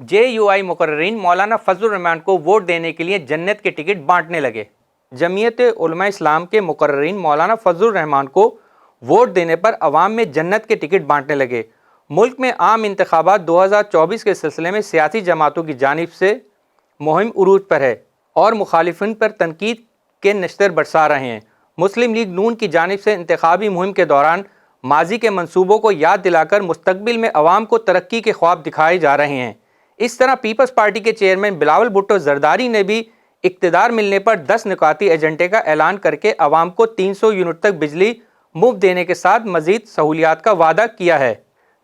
JUI मुकर्ररीन मौलाना फजलुर रहमान को vote देने के लिए जन्नत के टिकट बांटने लगे। जमीयत उलमा इस्लाम के मुकर्ररीन मौलाना फजलुर रहमान को वोट देने पर अवाम में जन्नत के टिकट बांटने लगे। मुल्क में आम इंतखाबात 2024 के सिलसिले में सियासी जमातों की जानिब से मुहिम उरूज पर है और मुखालिफिन पर तनकीद के नश्तर बरसा रहे हैं। मुस्लिम लीग नून की जानिब से इंतखाबी मुहिम के दौरान माजी के मंसूबों को याद दिलाकर मुस्तकबिल में अवाम को तरक्की के ख्वाब दिखाए जा रहे हैं। इस तरह पीपल्स पार्टी के चेयरमैन बिलावल भुट्टो जरदारी ने भी इक़्तिदार मिलने पर 10 निकाती एजेंडे का ऐलान करके अवाम को 300 यूनिट तक बिजली मुफ्त देने के साथ मजीद सहूलियात का वादा किया है।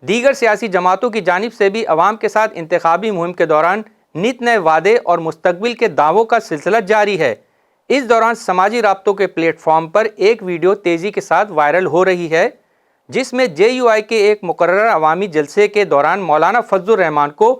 दीगर सियासी जमातों की जानिब से भी अवाम के साथ इंतखाबी मुहिम के दौरान नित नए वादे और मुस्तकबिल के दावों का सिलसिला जारी है। इस दौरान समाजी राब्तों के प्लेटफॉर्म पर एक वीडियो तेज़ी के साथ वायरल हो रही है, जिसमें JUI के एक मुकर्रर अवामी जलसे के दौरान मौलाना फजलुर रहमान को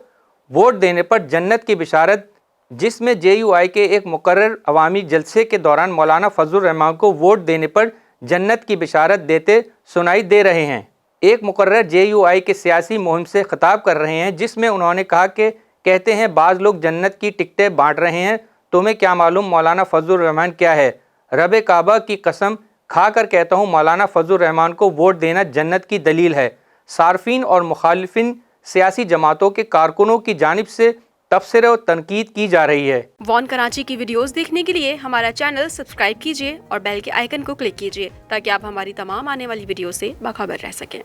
वोट देने पर जन्नत की बिशारत JUI के एक मुकर्रर अवामी जलसे के दौरान मौलाना फजलुर रहमान को वोट देने पर जन्नत की बिशारत देते सुनाई दे रहे हैं। एक मुकर्रर JUI के सियासी मुहिम से खिताब कर रहे हैं, जिसमें उन्होंने कहा कि कहते हैं बाज़ लोग जन्नत की टिकटें बांट रहे हैं, तुम्हें क्या मालूम मौलाना फजलुर रहमान क्या है। रब काबा की कसम खा कर कहता हूँ मौलाना फजलुर रहमान को वोट देना जन्नत की दलील है। सार्फिन और मुखालिफिन सियासी जमातों के कारकुनों की जानिब से तबसरे और तनकीद की जा रही है। वॉन कराची की वीडियोस देखने के लिए हमारा चैनल सब्सक्राइब कीजिए और बेल के आइकन को क्लिक कीजिए ताकि आप हमारी तमाम आने वाली वीडियो से बाखबर रह सकें।